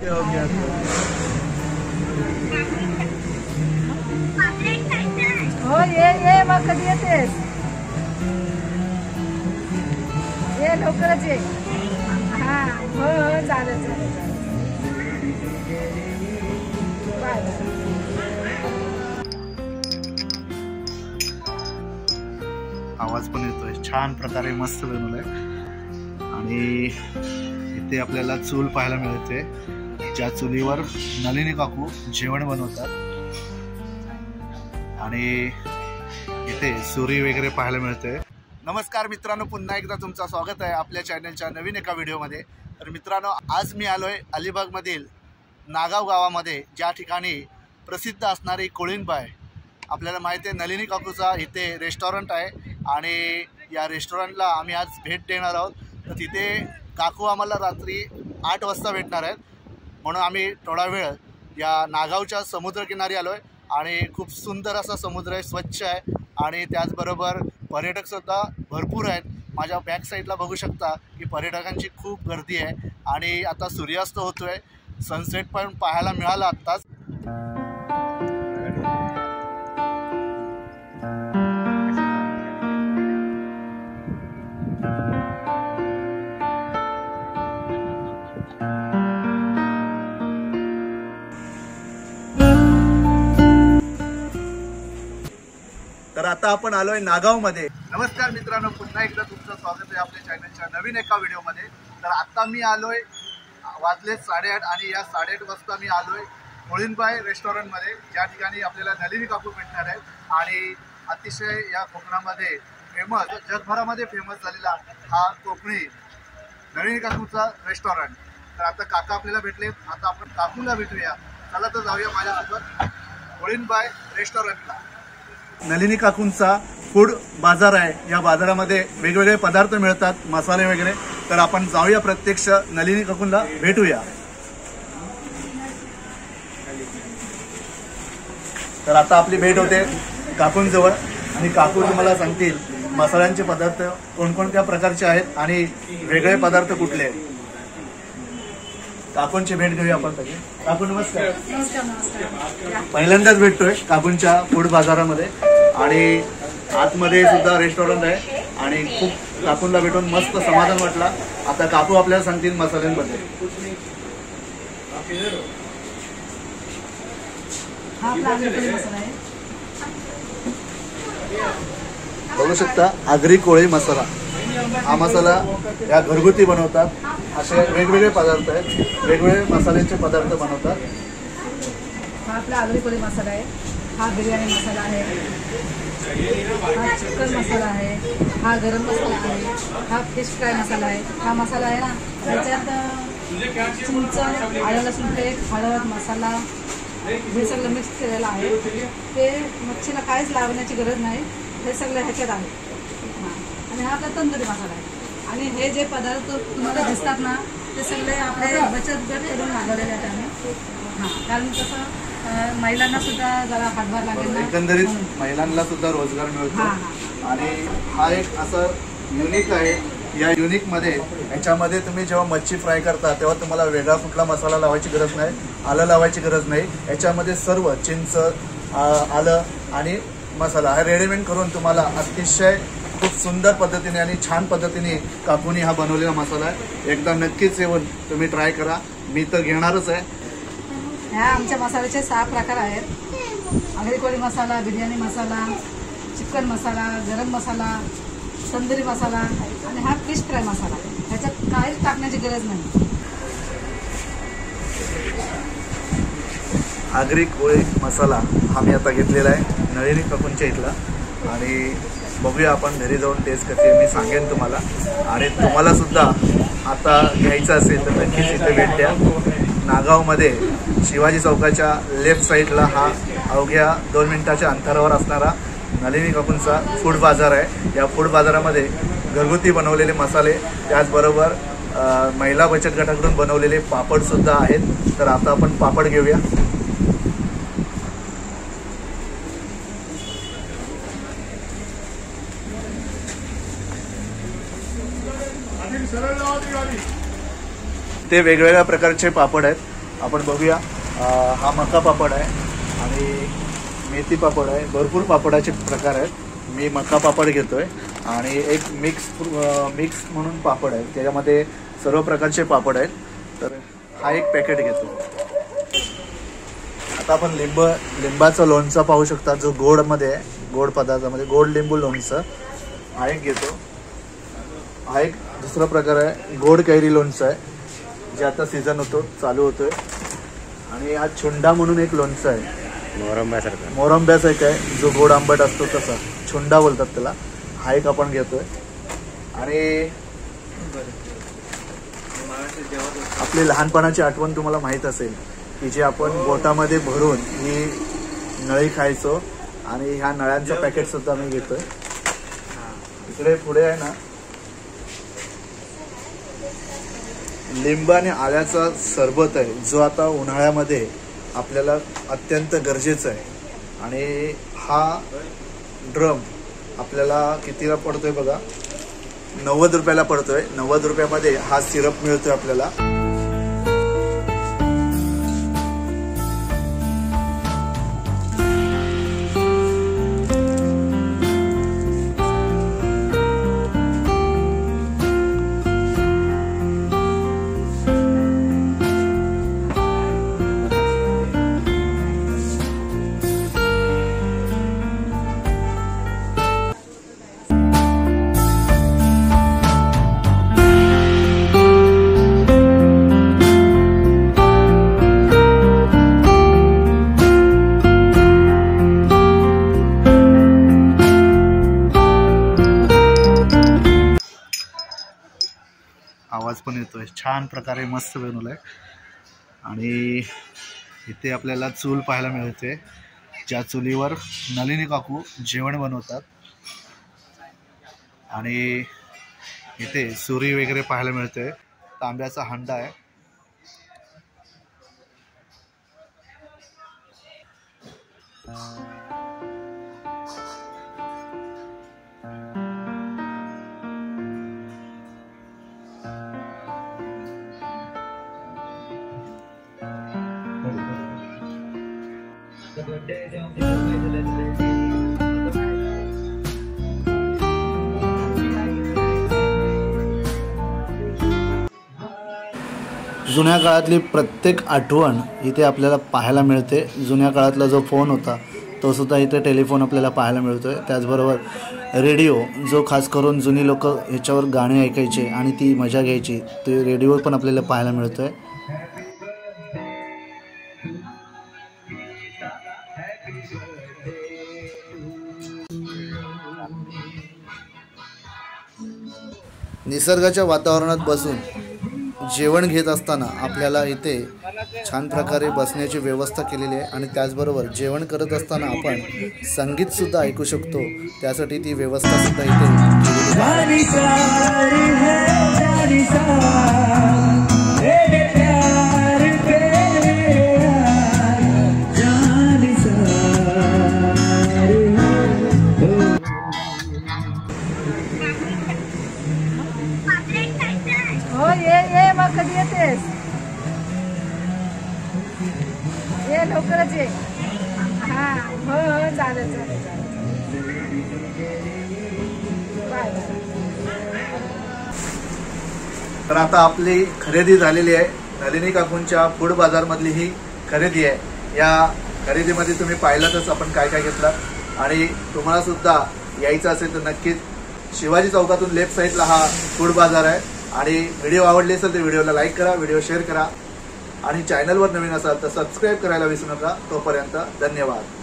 हो ये मग कधी येतेस? ये लवकरच ये. हा हो चालेल चालेल. आवाज पण येतोय, छान प्रकारे मस्त बनवलंय. आणि इथे आपल्याला चूल पाहायला मिळते, ज्या चुलीवर नलिनी काकू जेवण बनवतात. आणि इथे सुरी वगैरे पाहायला मिळते. नमस्कार मित्रांनो, पुन्हा एकदा तुमचं स्वागत आहे आपल्या चॅनलच्या नवीन एका व्हिडिओमध्ये. तर मित्रांनो, आज मी आलोय अलिबागमधील नागाव गावामध्ये, ज्या ठिकाणी प्रसिद्ध असणारी कोळीणबाई. आपल्याला माहिती आहे नलिनी काकूचा इथे रेस्टॉरंट आहे आणि या रेस्टॉरंटला आम्ही आज भेट देणार आहोत. तर तिथे काकू आम्हाला रात्री 8 वाजता भेटणार आहेत, म्हणून आम्ही थोडा वेळ या नागावच्या समुद्रकिनारी आलो आहे. आणि खूप सुंदर असा समुद्र आहे, स्वच्छ आहे आणि त्याचबरोबर पर्यटकसुद्धा भरपूर आहेत. माझ्या बॅक साईडला बघू शकता की पर्यटकांची खूप गर्दी आहे. आणि आता सूर्यास्त होतो आहे, सनसेट पण पाहायला मिळाला आत्ताच. तर आता आपण आलोय नागावमध्ये. नमस्कार मित्रांनो, पुन्हा एकदा तुमचं स्वागत आहे आपल्या चॅनलच्या नवीन एका व्हिडिओमध्ये. तर आता मी आलोय, वाजले 8:30 आणि या 8:30 वाजता मी आलोय कोळीणबाई रेस्टॉरंटमध्ये, ज्या ठिकाणी आपल्याला नलिनी काकू भेटणार आहेत. आणि अतिशय या कोकणामध्ये फेमस, जगभरामध्ये फेमस झालेला हा कोकणी नलिनी काकूचा रेस्टॉरंट. तर आता काका आपल्याला भेटले, आता आपण काकूला भेटूया. चला तर जाऊया माझ्यासोबत कोळीणबाई रेस्टॉरंटला. नलिनी काकूंचा फूड बाजार आहे. या बाजारामध्ये वेगवेगळे पदार्थ मिळतात, मसाले वगैरे. तर आपण जाऊया प्रत्यक्ष नलिनी काकूंना भेटूया. तर आता आपली भेट होते काकूंजवळ आणि काकू तुम्हाला सांगतील मसाल्यांचे पदार्थ कोणकोणत्या प्रकारचे आहेत आणि वेगळे पदार्थ कुठले आहेत. काकूंची भेट घेऊया आपण सगळे. काकू नमस्कार. पहिल्यांदाच भेटतोय काकूंच्या फूड बाजारामध्ये आणि आतमध्ये सुद्धा रेस्टॉरंट आहे आणि खूप काकूंना भेटून मस्त समाधान वाटला. आता काकू आपल्याला सांगतील मसाल्यांबद्दल. बघू शकता आगरी कोळी मसाला. हा मसाला या घरगुती बनवतात. असे वेगवेगळे पदार्थ आहेत, वेगवेगळे मसाल्याचे पदार्थ बनवतात. हा आपला आगरी कोळी मसाला आहे, हा बिर्याणी मसाला आहे, हा चिकन मसाला आहे, हा गरम मसाला आहे, हा फिश फ्राय मसाला आहे. हा मसाला आहे ना, त्याच्यात चिंच, आलं लसूण पेस्ट, हळद, मसाला हे सगळं मिक्स केलेलं आहे. ते मच्छीला काहीच लावण्याची गरज नाही, हे सगळं ह्याच्यात आहे. आणि हा आपला तंदुरी मसाला आहे. आणि हे जे पदार्थ तुम्हाला दिसतात ना, ते सगळे आपले बचत गट करून मागवलेले आहेत आम्ही. कारण कसं महिलांना सुद्धा जरा हातभार लागेल ना, एकंदरीत महिलांना सुद्धा रोजगार मिळतो. आणि हा एक असं युनिक आहे. या युनिकमध्ये याच्यामध्ये तुम्ही जेव्हा मच्छी फ्राय करता तेव्हा तुम्हाला वेगळा कुठला मसाला लावायची गरज नाही, आलं लावायची गरज नाही. याच्यामध्ये सर्व चिंच, आलं आणि मसाला हा रेडीमेड करून तुम्हाला अतिशय खूप सुंदर पद्धतीने आणि छान पद्धतीने काकूनी हा बनवलेला मसाला आहे. एकदा नक्कीच येऊन तुम्ही ट्राय करा, मी तर घेणारच आहे. ह्या आमच्या मसाल्याचे 6 प्रकार आहेत. आगरी कोळी मसाला, बिर्याणी मसाला, चिकन मसाला, गरम मसाला, तंदुरी मसाला आणि हा फिश फ्राय मसाला. ह्याच्यात काहीच टाकण्याची गरज नाही. आगरी कोळी मसाला हा मी आता घेतलेला आहे नलिनी काकूंच्या इथला. आणि बघूया आपण घरी जाऊन टेस्ट कशी मी सांगेन तुम्हाला. आणि तुम्हाला सुद्धा आता घ्यायचं असेल तर नक्कीच इथे भेट द्या. नागावमध्ये शिवाजी चौकाच्या लेफ्ट साईडला हा अवघ्या 2 मिनिटाच्या अंतरावर असणारा नलिनी काकूंचा फूड बाजार आहे. या फूड बाजारामध्ये घरगुती बनवलेले मसाले, त्याचबरोबर महिला बचत गटाकडून बनवलेले पापडसुद्धा आहेत. तर आता आपण पापड घेऊया. ते वेगवेगळ्या प्रकारचे पापड आहेत आपण बघूया. हा मका पापड आहे आणि मेथी पापड आहे. भरपूर पापडाचे प्रकार आहेत. मी मका पापड घेतोय आणि एक मिक्स म्हणून पापड आहे, त्याच्यामध्ये सर्व प्रकारचे पापड आहेत. तर हा एक पॅकेट घेतो. आता आपण लिंबाचं लोणचं पाहू शकता, जो गोडमध्ये आहे, गोड पदार्थामध्ये गोड लिंबू लोणचं हा एक घेतो. हा एक दुसरा प्रकार आहे, गोड कैरी लोणचं आहे, जे आता सीझन होतो, चालू होतोय. आणि हा छुंडा म्हणून एक लोणचं आहे, मोरंब्यासारखं आहे, जो गोड आंबट असतो तसा छुंडा बोलतात त्याला. हा एक आपण घेतोय. आणि आपली लहानपणाची आठवण तुम्हाला माहीत असेल की जे आपण बोटामध्ये भरून ही नळी खायचो, आणि ह्या नळ्यांचं पॅकेट सुद्धा मी घेतोय. इकडे पुढे आहे ना लिंब आणि आल्याचा सरबत आहे, जो आता उन्हाळ्यामध्ये आपल्याला अत्यंत गरजेचं आहे. आणि हा ड्रम आपल्याला कितीला पडतोय बघा, 90 रुपयाला पडतोय. 90 रुपयामध्ये हा सिरप मिळतोय आपल्याला. आवाज पण येतोय. छान प्रकारे मस्त बनवलंय. आणि इथे आपल्याला चूल पाहायला मिळते, ज्या चुलीवर नलिनी काकू जेवण बनवतात. आणि इथे सुरी वगैरे पाहायला मिळते. तांब्याचा हंडा आहे. जुन्या काळातली प्रत्येक आठवण इथे आपल्याला पाहायला मिळते. जुन्या काळातला जो फोन होता तो सुद्धा इथे टेलिफोन आपल्याला पाहायला मिळतोय. त्याचबरोबर रेडिओ, जो खास करून जुनी लोक ह्याच्यावर गाणी ऐकायचे आणि ती मजा घ्यायची, ते रेडिओ पण आपल्याला पाहायला मिळतोय. निसर्गाच्या वातावरणात बसून जेवण घेत असताना आपल्याला इथे छान प्रकारे बसण्याची व्यवस्था केलेली आहे. आणि त्याचबरोबर जेवण करत असताना आपण संगीतसुद्धा ऐकू शकतो, त्यासाठी ती व्यवस्थासुद्धा इथे केलेली ये मग कधी येतेस? ये लवकरच ये. हा हो चालेल. तर आता आपली खरेदी झालेली आहे. नलिनी काकूंच्या फूड बाजारमधली ही खरेदी आहे. या खरेदीमध्ये तुम्ही पाहिलातच आपण काय काय घेतलं. आणि तुम्हाला सुद्धा यायचं असेल तर नक्कीच शिवाजी चौकातून लेफ्ट साईडला हा फूड बाजार आहे. आणि व्हिडिओ आवडले असेल तर व्हिडिओला लाईक करा, व्हिडिओ शेअर करा, आणि चॅनलवर नवीन असाल तर सबस्क्राईब करायला विसरू नका. तोपर्यंत धन्यवाद.